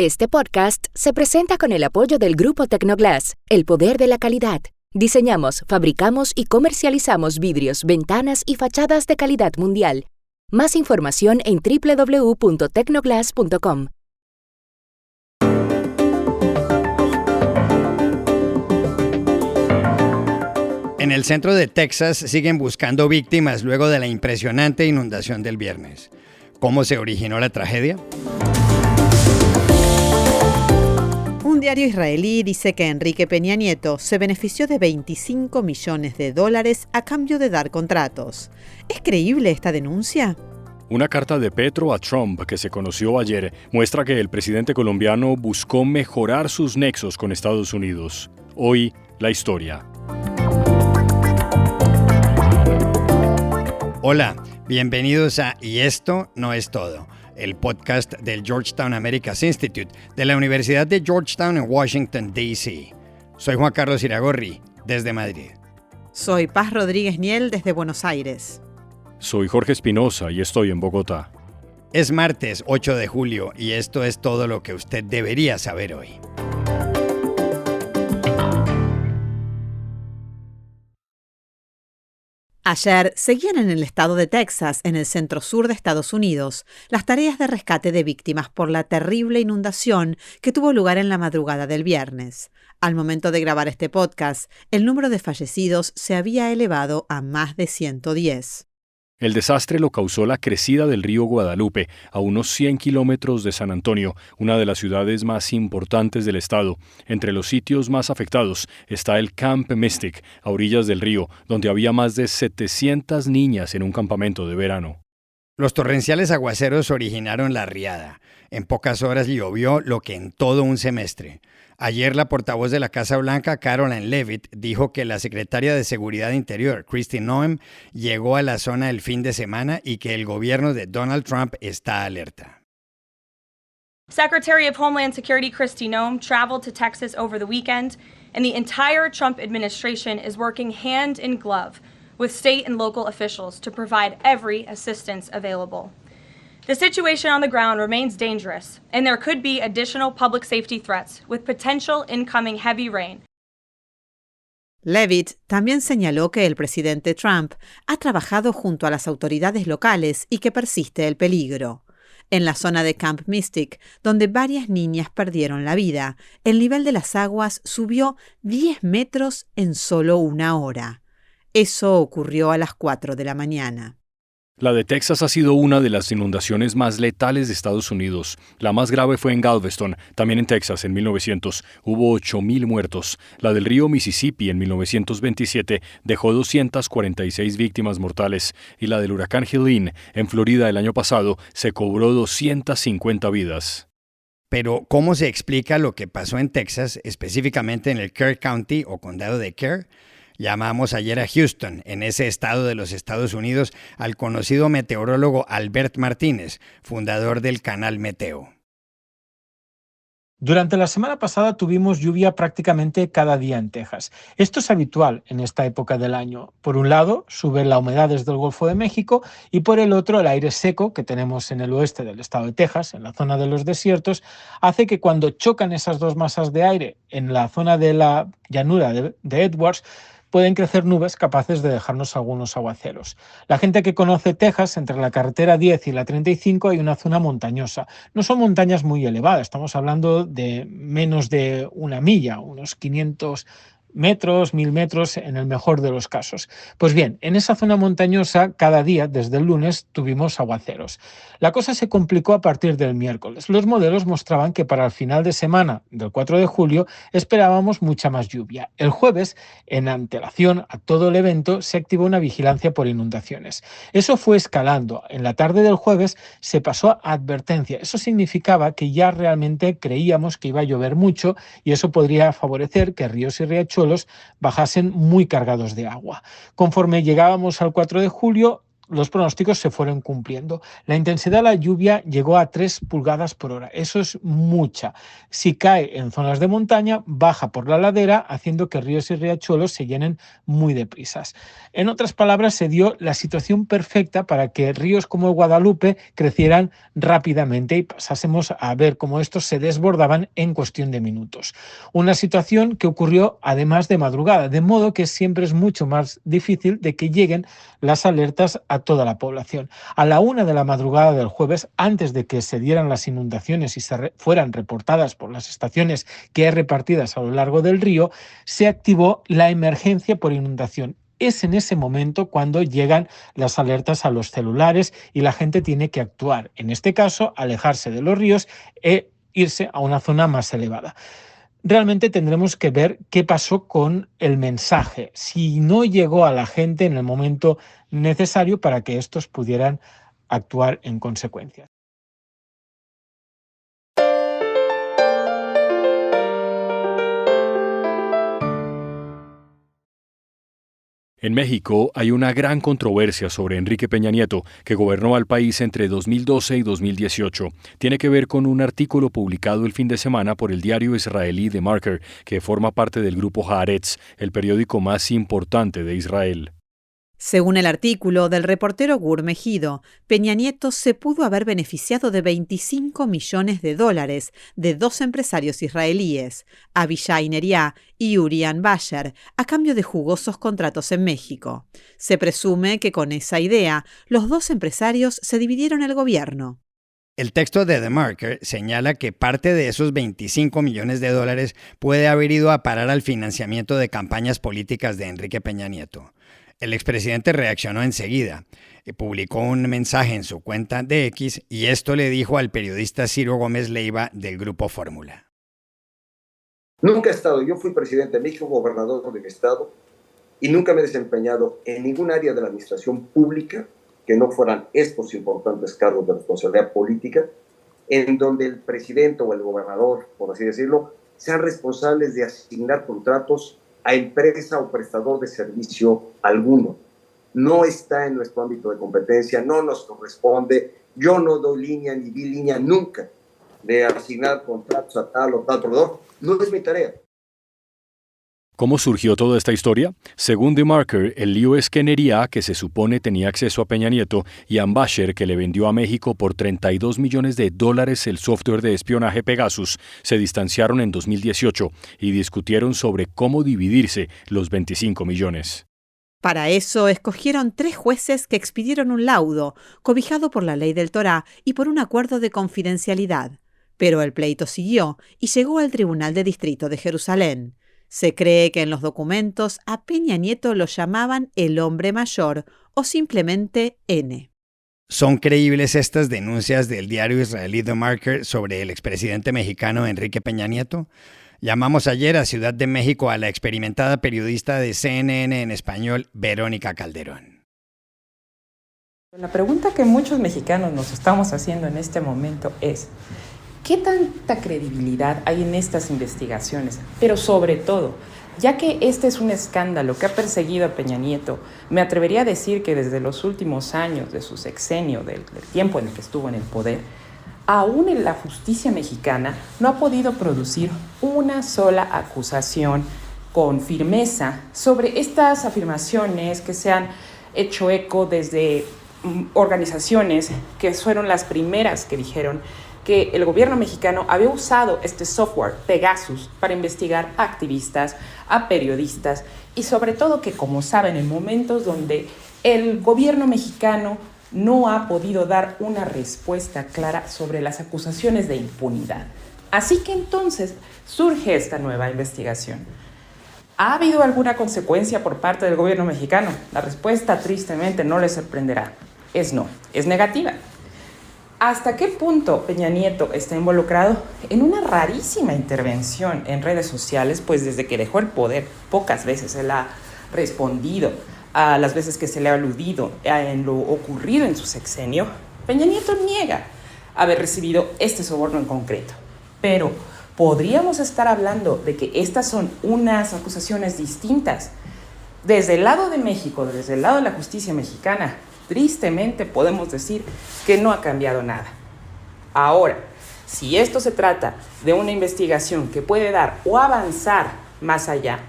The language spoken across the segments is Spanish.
Este podcast se presenta con el apoyo del Grupo Tecnoglass, el poder de la calidad. Diseñamos, fabricamos y comercializamos vidrios, ventanas y fachadas de calidad mundial. Más información en www.tecnoglass.com. En el centro de Texas siguen buscando víctimas luego de la impresionante inundación del viernes. ¿Cómo se originó la tragedia? Un diario israelí dice que Enrique Peña Nieto se benefició de $25 millones a cambio de dar contratos. ¿Es creíble esta denuncia? Una carta de Petro a Trump que se conoció ayer muestra que el presidente colombiano buscó mejorar sus nexos con Estados Unidos. Hoy, la historia. Hola, bienvenidos a Y esto no es todo, el podcast del Georgetown Americas Institute de la Universidad de Georgetown en Washington, D.C. Soy Juan Carlos Iragorri, desde Madrid. Soy Paz Rodríguez Niel, desde Buenos Aires. Soy Jorge Espinosa y estoy en Bogotá. Es martes 8 de julio y esto es todo lo que usted debería saber hoy. Ayer seguían en el estado de Texas, en el centro-sur de Estados Unidos, las tareas de rescate de víctimas por la terrible inundación que tuvo lugar en la madrugada del viernes. Al momento de grabar este podcast, el número de fallecidos se había elevado a más de 110. El desastre lo causó la crecida del río Guadalupe, a unos 100 kilómetros de San Antonio, una de las ciudades más importantes del estado. Entre los sitios más afectados está el Camp Mystic, a orillas del río, donde había más de 700 niñas en un campamento de verano. Los torrenciales aguaceros originaron la riada. En pocas horas llovió lo que en todo un semestre. Ayer la portavoz de la Casa Blanca, Karoline Leavitt, dijo que la secretaria de Seguridad Interior, Kristi Noem, llegó a la zona el fin de semana y que el gobierno de Donald Trump está alerta. Secretary of Homeland Security Kristi Noem traveled to Texas over the weekend, and the entire Trump administration is working hand in glove with state and local officials to provide every assistance available. The situation on the ground remains dangerous, and there could be additional public safety threats with potential incoming heavy rain. Leavitt también señaló que el presidente Trump ha trabajado junto a las autoridades locales y que persiste el peligro. En la zona de Camp Mystic, donde varias niñas perdieron la vida, el nivel de las aguas subió 10 metros en solo una hora. Eso ocurrió a las 4 de la mañana. La de Texas ha sido una de las inundaciones más letales de Estados Unidos. La más grave fue en Galveston, también en Texas, en 1900. Hubo 8,000 muertos. La del río Mississippi, en 1927, dejó 246 víctimas mortales. Y la del huracán Helene, en Florida, el año pasado, se cobró 250 vidas. Pero, ¿cómo se explica lo que pasó en Texas, específicamente en el Kerr County o condado de Kerr? Llamamos ayer a Houston, en ese estado de los Estados Unidos, al conocido meteorólogo Albert Martínez, fundador del canal Meteo. Durante la semana pasada tuvimos lluvia prácticamente cada día en Texas. Esto es habitual en esta época del año. Por un lado, sube la humedad desde el Golfo de México y por el otro, el aire seco que tenemos en el oeste del estado de Texas, en la zona de los desiertos, hace que cuando chocan esas dos masas de aire en la zona de la llanura de Edwards, pueden crecer nubes capaces de dejarnos algunos aguaceros. La gente que conoce Texas, entre la carretera 10 y la 35 hay una zona montañosa. No son montañas muy elevadas, estamos hablando de menos de una milla, unos 500 metros, 1000 metros en el mejor de los casos. Pues bien, en esa zona montañosa cada día, desde el lunes, tuvimos aguaceros. La cosa se complicó a partir del miércoles. Los modelos mostraban que para el final de semana del 4 de julio esperábamos mucha más lluvia. El jueves, en antelación a todo el evento, se activó una vigilancia por inundaciones. Eso fue escalando. En la tarde del jueves se pasó a advertencia. Eso significaba que ya realmente creíamos que iba a llover mucho y eso podría favorecer que ríos y riachuelos bajasen muy cargados de agua. Conforme llegábamos al 4 de julio, los pronósticos se fueron cumpliendo. La intensidad de la lluvia llegó a 3 pulgadas por hora. Eso es mucha. Si cae en zonas de montaña, baja por la ladera, haciendo que ríos y riachuelos se llenen muy deprisa. En otras palabras, se dio la situación perfecta para que ríos como el Guadalupe crecieran rápidamente y pasásemos a ver cómo estos se desbordaban en cuestión de minutos. Una situación que ocurrió además de madrugada, de modo que siempre es mucho más difícil de que lleguen las alertas a toda la población. A la 1 de la madrugada del jueves, antes de que se dieran las inundaciones y fueran reportadas por las estaciones que hay repartidas a lo largo del río, se activó la emergencia por inundación. Es en ese momento cuando llegan las alertas a los celulares y la gente tiene que actuar. En este caso, alejarse de los ríos e irse a una zona más elevada. Realmente tendremos que ver qué pasó con el mensaje, si no llegó a la gente en el momento necesario para que estos pudieran actuar en consecuencia. En México hay una gran controversia sobre Enrique Peña Nieto, que gobernó al país entre 2012 y 2018. Tiene que ver con un artículo publicado el fin de semana por el diario israelí The Marker, que forma parte del grupo Haaretz, el periódico más importante de Israel. Según el artículo del reportero Gur Mejido, Peña Nieto se pudo haber beneficiado de $25 millones de 2 empresarios israelíes, Avishai Neriá y Urian Basher, a cambio de jugosos contratos en México. Se presume que con esa idea, los 2 empresarios se dividieron el gobierno. El texto de The Marker señala que parte de esos $25 millones puede haber ido a parar al financiamiento de campañas políticas de Enrique Peña Nieto. El expresidente reaccionó enseguida, publicó un mensaje en su cuenta de X y esto le dijo al periodista Ciro Gómez Leiva del Grupo Fórmula. Nunca he estado, yo fui presidente de México, gobernador de mi estado, y nunca me he desempeñado en ningún área de la administración pública que no fueran estos importantes cargos de responsabilidad política, en donde el presidente o el gobernador, por así decirlo, sean responsables de asignar contratos a empresa o prestador de servicio alguno. No está en nuestro ámbito de competencia, no nos corresponde. Yo no doy línea ni di línea nunca de asignar contratos a tal o tal proveedor. No es mi tarea. ¿Cómo surgió toda esta historia? Según The Marker, el lío es que Neriá, que se supone tenía acceso a Peña Nieto, y Ambasher, que le vendió a México por $32 millones el software de espionaje Pegasus, se distanciaron en 2018 y discutieron sobre cómo dividirse los 25 millones. Para eso escogieron 3 jueces que expidieron un laudo, cobijado por la ley del Torá y por un acuerdo de confidencialidad. Pero el pleito siguió y llegó al Tribunal de Distrito de Jerusalén. Se cree que en los documentos a Peña Nieto lo llamaban el hombre mayor o simplemente N. ¿Son creíbles estas denuncias del diario israelí The Marker sobre el expresidente mexicano Enrique Peña Nieto? Llamamos ayer a Ciudad de México a la experimentada periodista de CNN en español, Verónica Calderón. La pregunta que muchos mexicanos nos estamos haciendo en este momento es: ¿qué tanta credibilidad hay en estas investigaciones? Pero sobre todo, ya que este es un escándalo que ha perseguido a Peña Nieto, me atrevería a decir que desde los últimos años de su sexenio, del tiempo en el que estuvo en el poder, aún en la justicia mexicana no ha podido producir una sola acusación con firmeza sobre estas afirmaciones que se han hecho eco desde organizaciones que fueron las primeras que dijeron que el gobierno mexicano había usado este software Pegasus para investigar a activistas, a periodistas y sobre todo que, como saben, en momentos donde el gobierno mexicano no ha podido dar una respuesta clara sobre las acusaciones de impunidad. Así que entonces surge esta nueva investigación. ¿Ha habido alguna consecuencia por parte del gobierno mexicano? La respuesta, tristemente, no les sorprenderá. Es no, es negativa. ¿Hasta qué punto Peña Nieto está involucrado en una rarísima intervención en redes sociales? Pues desde que dejó el poder, pocas veces él ha respondido a las veces que se le ha aludido en lo ocurrido en su sexenio. Peña Nieto niega haber recibido este soborno en concreto. Pero podríamos estar hablando de que estas son unas acusaciones distintas. Desde el lado de México, desde el lado de la justicia mexicana, tristemente podemos decir que no ha cambiado nada. Ahora, si esto se trata de una investigación que puede dar o avanzar más allá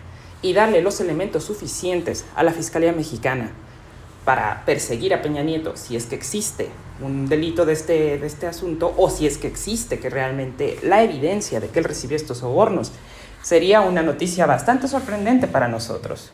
y darle los elementos suficientes a la Fiscalía Mexicana para perseguir a Peña Nieto, si es que existe un delito de este asunto, o si es que existe que realmente la evidencia de que él recibió estos sobornos, sería una noticia bastante sorprendente para nosotros.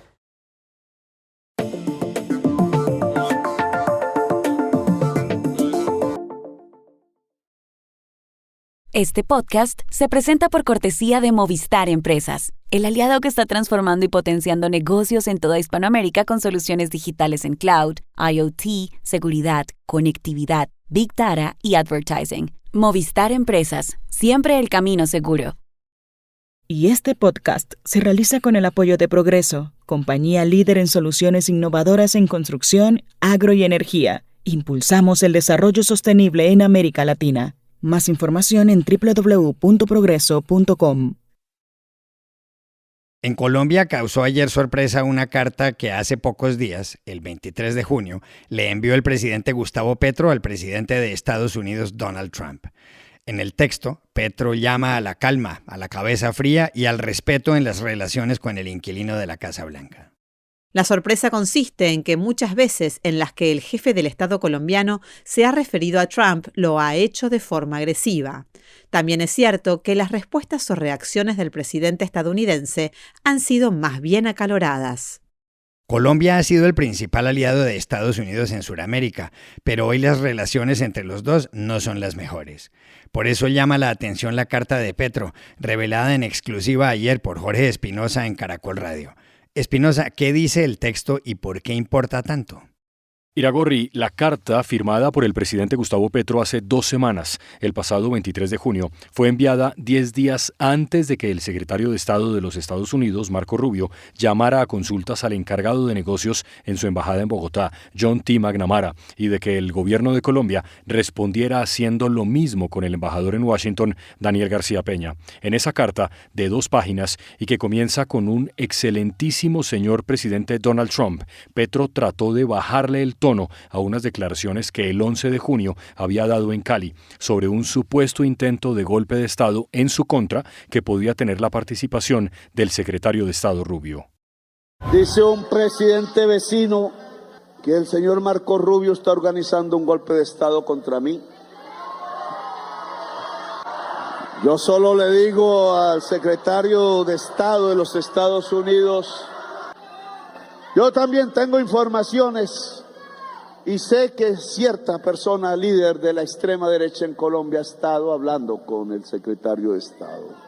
Este podcast se presenta por cortesía de Movistar Empresas, el aliado que está transformando y potenciando negocios en toda Hispanoamérica con soluciones digitales en cloud, IoT, seguridad, conectividad, Big Data y advertising. Movistar Empresas, siempre el camino seguro. Y este podcast se realiza con el apoyo de Progreso, compañía líder en soluciones innovadoras en construcción, agro y energía. Impulsamos el desarrollo sostenible en América Latina. Más información en www.progreso.com. En Colombia causó ayer sorpresa una carta que hace pocos días, el 23 de junio, le envió el presidente Gustavo Petro al presidente de Estados Unidos, Donald Trump. En el texto, Petro llama a la calma, a la cabeza fría y al respeto en las relaciones con el inquilino de la Casa Blanca. La sorpresa consiste en que muchas veces en las que el jefe del Estado colombiano se ha referido a Trump, lo ha hecho de forma agresiva. También es cierto que las respuestas o reacciones del presidente estadounidense han sido más bien acaloradas. Colombia ha sido el principal aliado de Estados Unidos en Sudamérica, pero hoy las relaciones entre los dos no son las mejores. Por eso llama la atención la carta de Petro, revelada en exclusiva ayer por Jorge Espinosa en Caracol Radio. Espinosa, ¿qué dice el texto y por qué importa tanto? Iragorri, la carta firmada por el presidente Gustavo Petro hace 2 semanas, el pasado 23 de junio, fue enviada 10 días antes de que el secretario de Estado de los Estados Unidos, Marco Rubio, llamara a consultas al encargado de negocios en su embajada en Bogotá, John T. McNamara, y de que el gobierno de Colombia respondiera haciendo lo mismo con el embajador en Washington, Daniel García Peña. En esa carta, de 2 páginas, y que comienza con un excelentísimo señor presidente Donald Trump, Petro trató de bajarle el tono a unas declaraciones que el 11 de junio había dado en Cali sobre un supuesto intento de golpe de Estado en su contra que podía tener la participación del secretario de Estado Rubio. Dice un presidente vecino que el señor Marco Rubio está organizando un golpe de Estado contra mí. Yo solo le digo al secretario de Estado de los Estados Unidos, yo también tengo informaciones y sé que cierta persona líder de la extrema derecha en Colombia ha estado hablando con el secretario de Estado.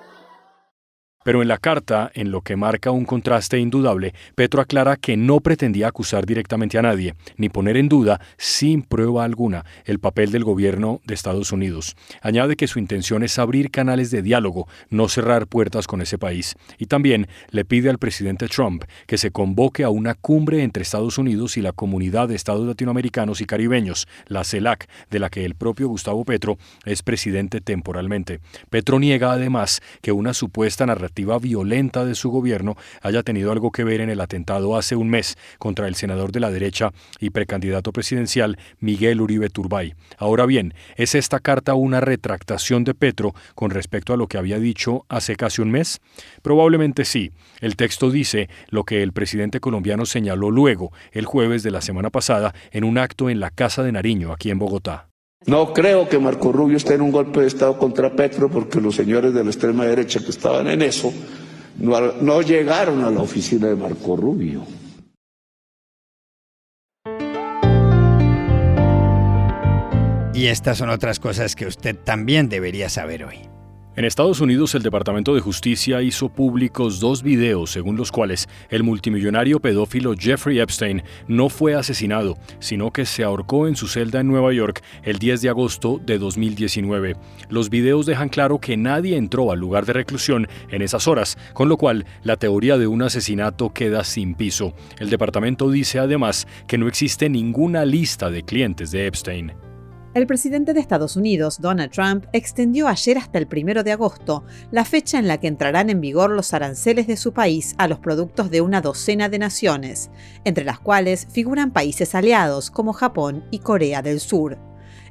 Pero en la carta, en lo que marca un contraste indudable, Petro aclara que no pretendía acusar directamente a nadie, ni poner en duda, sin prueba alguna, el papel del gobierno de Estados Unidos. Añade que su intención es abrir canales de diálogo, no cerrar puertas con ese país. Y también le pide al presidente Trump que se convoque a una cumbre entre Estados Unidos y la Comunidad de Estados Latinoamericanos y Caribeños, la CELAC, de la que el propio Gustavo Petro es presidente temporalmente. Petro niega además que una supuesta narrativa violenta de su gobierno haya tenido algo que ver en el atentado hace un mes contra el senador de la derecha y precandidato presidencial Miguel Uribe Turbay. Ahora bien, ¿es esta carta una retractación de Petro con respecto a lo que había dicho hace casi un mes? Probablemente sí. El texto dice lo que el presidente colombiano señaló luego, el jueves de la semana pasada, en un acto en la Casa de Nariño, aquí en Bogotá. No creo que Marco Rubio esté en un golpe de Estado contra Petro porque los señores de la extrema derecha que estaban en eso no llegaron a la oficina de Marco Rubio. Y estas son otras cosas que usted también debería saber hoy. En Estados Unidos, el Departamento de Justicia hizo públicos 2 videos según los cuales el multimillonario pedófilo Jeffrey Epstein no fue asesinado, sino que se ahorcó en su celda en Nueva York el 10 de agosto de 2019. Los videos dejan claro que nadie entró al lugar de reclusión en esas horas, con lo cual la teoría de un asesinato queda sin piso. El departamento dice además que no existe ninguna lista de clientes de Epstein. El presidente de Estados Unidos, Donald Trump, extendió ayer hasta el 1 de agosto la fecha en la que entrarán en vigor los aranceles de su país a los productos de una docena de naciones, entre las cuales figuran países aliados como Japón y Corea del Sur.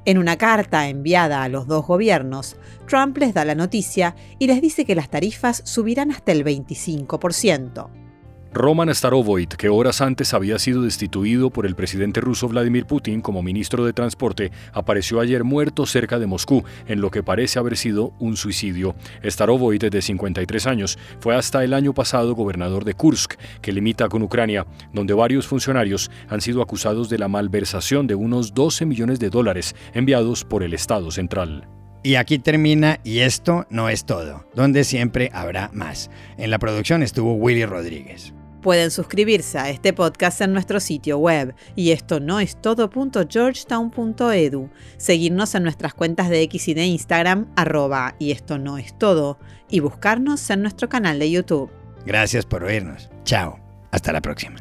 En una carta enviada a los dos gobiernos, Trump les da la noticia y les dice que las tarifas subirán hasta el 25%. Roman Starovoyt, que horas antes había sido destituido por el presidente ruso Vladimir Putin como ministro de Transporte, apareció ayer muerto cerca de Moscú, en lo que parece haber sido un suicidio. Starovoyt, de 53 años, fue hasta el año pasado gobernador de Kursk, que limita con Ucrania, donde varios funcionarios han sido acusados de la malversación de unos $12 millones enviados por el Estado central. Y aquí termina Y esto no es todo, donde siempre habrá más. En la producción estuvo Willy Rodríguez. Pueden suscribirse a este podcast en nuestro sitio web y esto no es todo.georgetown.edu, seguirnos en nuestras cuentas de X y de Instagram @y esto no es todo y buscarnos en nuestro canal de YouTube. Gracias por oírnos. Chao. Hasta la próxima.